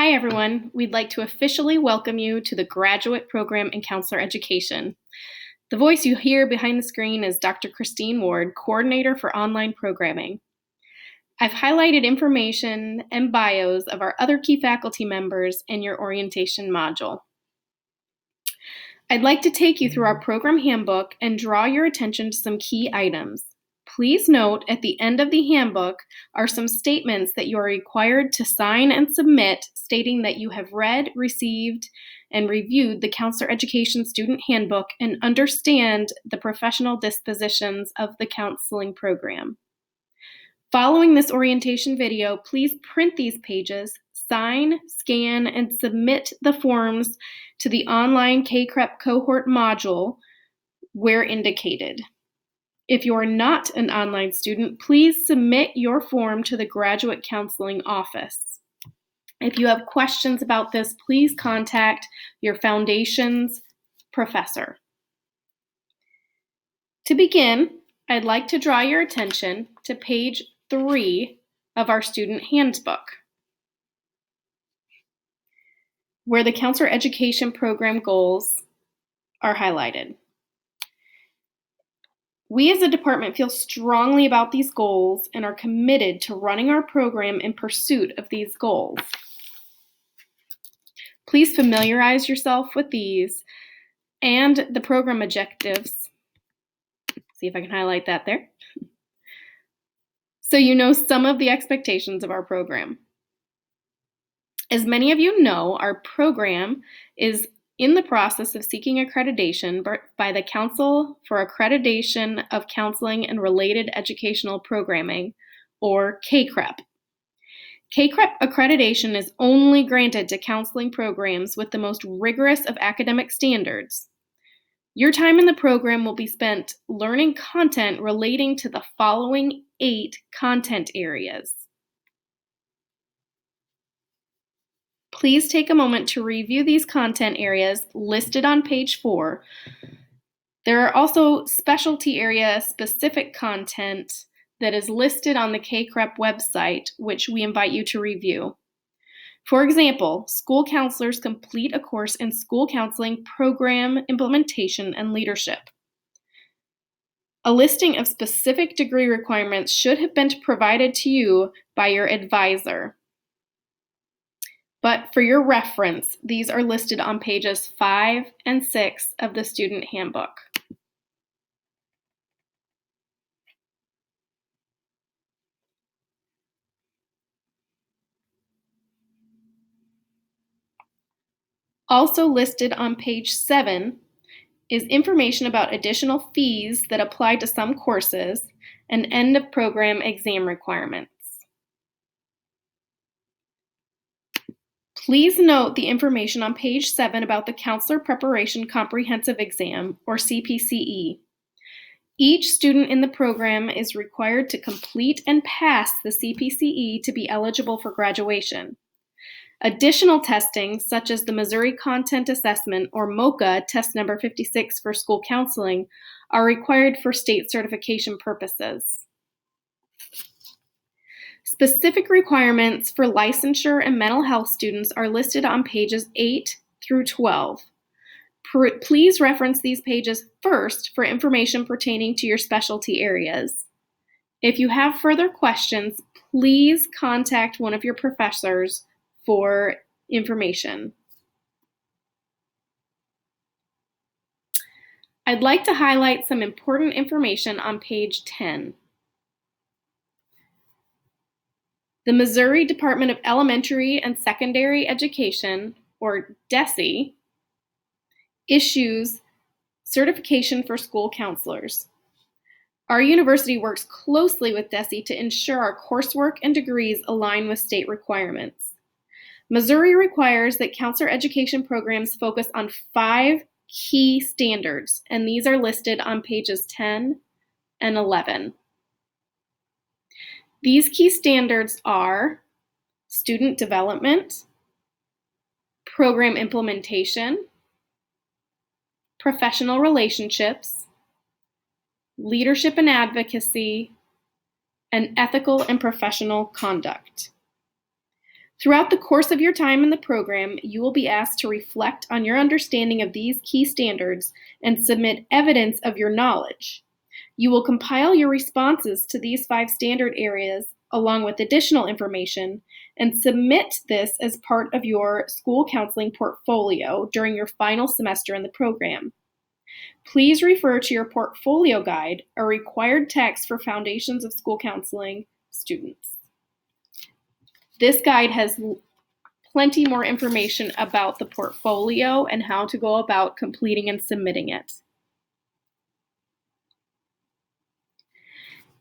Hi, everyone. We'd like to officially welcome you to the Graduate Program in Counselor Education. The voice you hear behind the screen is Dr. Christine Ward, Coordinator for Online Programming. I've highlighted information and bios of our other key faculty members in your orientation module. I'd like to take you through our program handbook and draw your attention to some key items. Please note at the end of the handbook are some statements that you are required to sign and submit stating that you have read, received, and reviewed the Counselor Education Student Handbook and understand the professional dispositions of the counseling program. Following this orientation video, please print these pages, sign, scan, and submit the forms to the online KCREP cohort module where indicated. If you are not an online student, please submit your form to the Graduate Counseling Office. If you have questions about this, please contact your Foundations professor. To begin, I'd like to draw your attention to page 3 of our student handbook, where the Counselor Education Program goals are highlighted. We as a department feel strongly about these goals and are committed to running our program in pursuit of these goals. Please familiarize yourself with these and the program objectives. See if I can highlight that there. So you know some of the expectations of our program. As many of you know, our program is in the process of seeking accreditation by the Council for Accreditation of Counseling and Related Educational Programming, or KCREP. KCREP accreditation is only granted to counseling programs with the most rigorous of academic standards. Your time in the program will be spent learning content relating to the following 8 content areas. Please take a moment to review these content areas listed on page 4. There are also specialty area specific content that is listed on the KCREP website, which we invite you to review. For example, school counselors complete a course in school counseling, program implementation, and leadership. A listing of specific degree requirements should have been provided to you by your advisor. But for your reference, these are listed on pages 5 and 6 of the student handbook. Also listed on page 7 is information about additional fees that apply to some courses and end of program exam requirements. Please note the information on page 7 about the Counselor Preparation Comprehensive Exam, or CPCE. Each student in the program is required to complete and pass the CPCE to be eligible for graduation. Additional testing, such as the Missouri Content Assessment, or MOCA, test number 56 for school counseling, are required for state certification purposes. Specific requirements for licensure and mental health students are listed on pages 8 through 12. Please reference these pages first for information pertaining to your specialty areas. If you have further questions, please contact one of your professors for information. I'd like to highlight some important information on page 10. The Missouri Department of Elementary and Secondary Education, or DESE, issues certification for school counselors. Our university works closely with DESE to ensure our coursework and degrees align with state requirements. Missouri requires that counselor education programs focus on 5 key standards, and these are listed on pages 10 and 11. These key standards are student development, program implementation, professional relationships, leadership and advocacy, and ethical and professional conduct. Throughout the course of your time in the program, you will be asked to reflect on your understanding of these key standards and submit evidence of your knowledge. You will compile your responses to these 5 standard areas along with additional information and submit this as part of your school counseling portfolio during your final semester in the program. Please refer to your portfolio guide, a required text for Foundations of School Counseling students. This guide has plenty more information about the portfolio and how to go about completing and submitting it.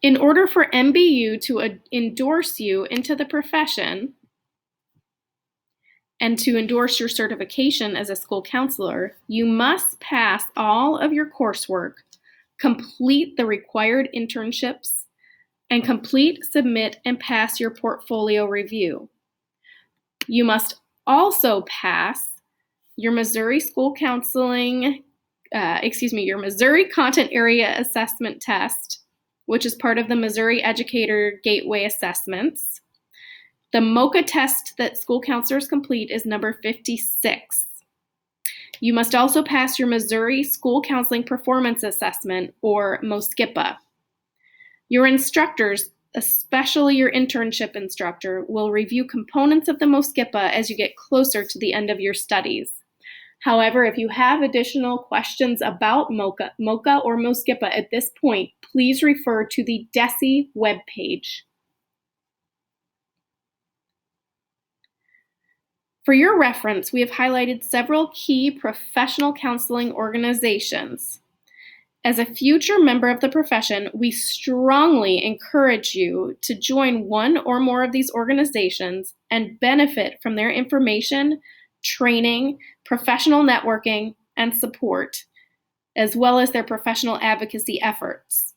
In order for MBU to endorse you into the profession and to endorse your certification as a school counselor, you must pass all of your coursework, complete the required internships, and complete, submit, and pass your portfolio review. You must also pass your Missouri your Missouri Content Area Assessment Test, which is part of the Missouri Educator Gateway Assessments. The MOCA test that school counselors complete is number 56. You must also pass your Missouri School Counseling Performance Assessment, or MOSCIPA. Your instructors, especially your internship instructor, will review components of the MOSCIPA as you get closer to the end of your studies. However, if you have additional questions about MOCA or MOSCIPA at this point, please refer to the DESE webpage. For your reference, we have highlighted several key professional counseling organizations. As a future member of the profession, we strongly encourage you to join one or more of these organizations and benefit from their information, training, professional networking, and support, as well as their professional advocacy efforts.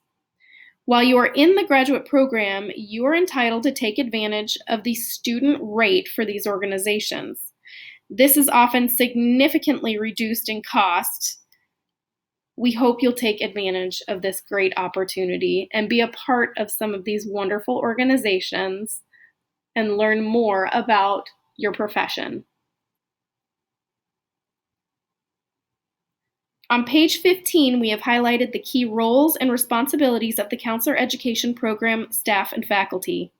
While you are in the graduate program, you are entitled to take advantage of the student rate for these organizations. This is often significantly reduced in cost. We hope you'll take advantage of this great opportunity and be a part of some of these wonderful organizations and learn more about your profession. On page 15, we have highlighted the key roles and responsibilities of the Counselor Education Program staff and faculty.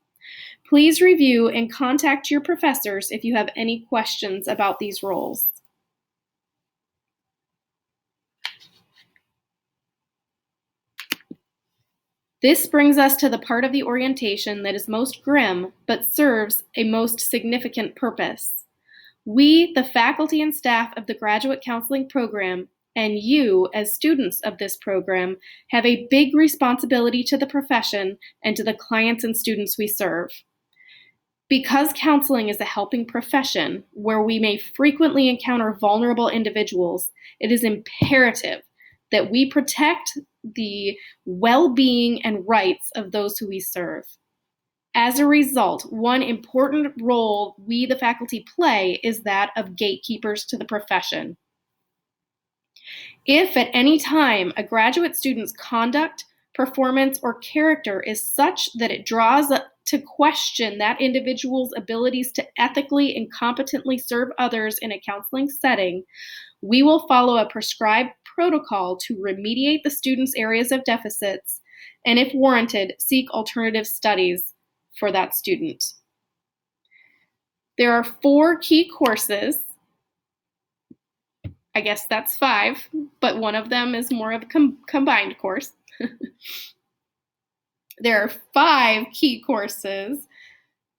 Please review and contact your professors if you have any questions about these roles. This brings us to the part of the orientation that is most grim, but serves a most significant purpose. We, the faculty and staff of the Graduate Counseling Program, and you, as students of this program, have a big responsibility to the profession and to the clients and students we serve. Because counseling is a helping profession where we may frequently encounter vulnerable individuals, it is imperative that we protect the well-being and rights of those who we serve. As a result, one important role we, the faculty, play is that of gatekeepers to the profession. If at any time a graduate student's conduct, performance, or character is such that it draws to question that individual's abilities to ethically and competently serve others in a counseling setting, we will follow a prescribed protocol to remediate the student's areas of deficits and, if warranted, seek alternative studies for that student. There are 4 key courses. I guess that's 5, but one of them is more of a combined course. There are 5 key courses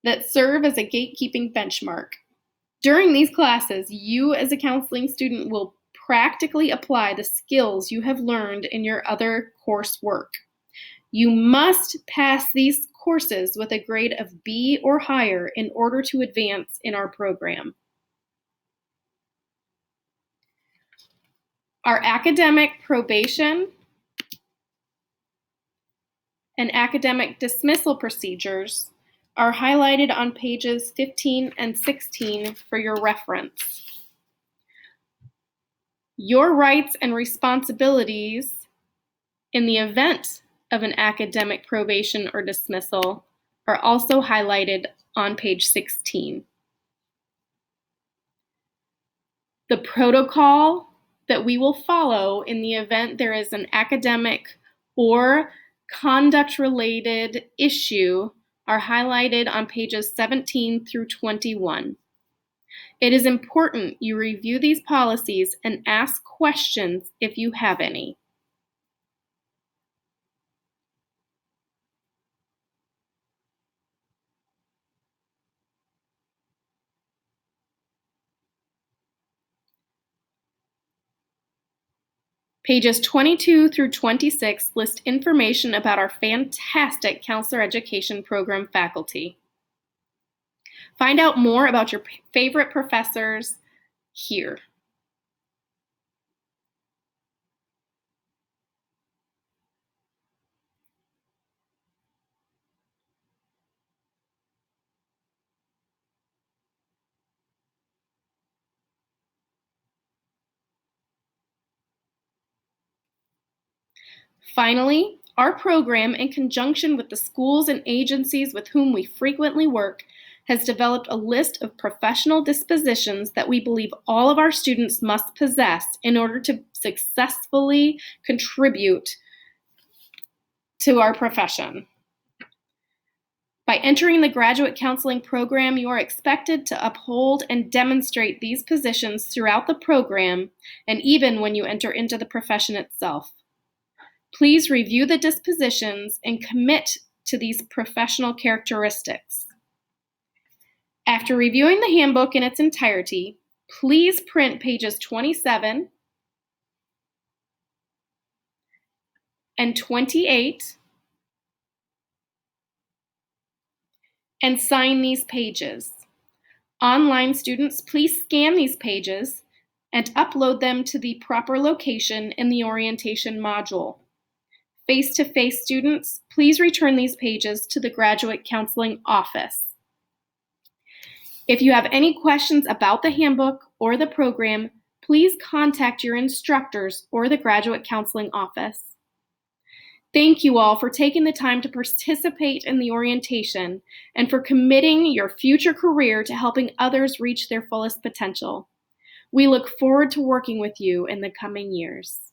that serve as a gatekeeping benchmark. During these classes, you as a counseling student will practically apply the skills you have learned in your other coursework. You must pass these courses with a grade of B or higher in order to advance in our program. Our academic probation and academic dismissal procedures are highlighted on pages 15 and 16 for your reference. Your rights and responsibilities in the event of an academic probation or dismissal are also highlighted on page 16. The protocol that we will follow in the event there is an academic or conduct-related issue are highlighted on pages 17 through 21. It is important you review these policies and ask questions if you have any. Pages 22 through 26 list information about our fantastic counselor education program faculty. Find out more about your favorite professors here. Finally, our program, in conjunction with the schools and agencies with whom we frequently work, has developed a list of professional dispositions that we believe all of our students must possess in order to successfully contribute to our profession. By entering the graduate counseling program, you are expected to uphold and demonstrate these positions throughout the program and even when you enter into the profession itself. Please review the dispositions and commit to these professional characteristics. After reviewing the handbook in its entirety, please print pages 27 and 28 and sign these pages. Online students, please scan these pages and upload them to the proper location in the orientation module. Face-to-face students, please return these pages to the graduate counseling office. If you have any questions about the handbook or the program, please contact your instructors or the graduate counseling office. Thank you all for taking the time to participate in the orientation and for committing your future career to helping others reach their fullest potential. We look forward to working with you in the coming years.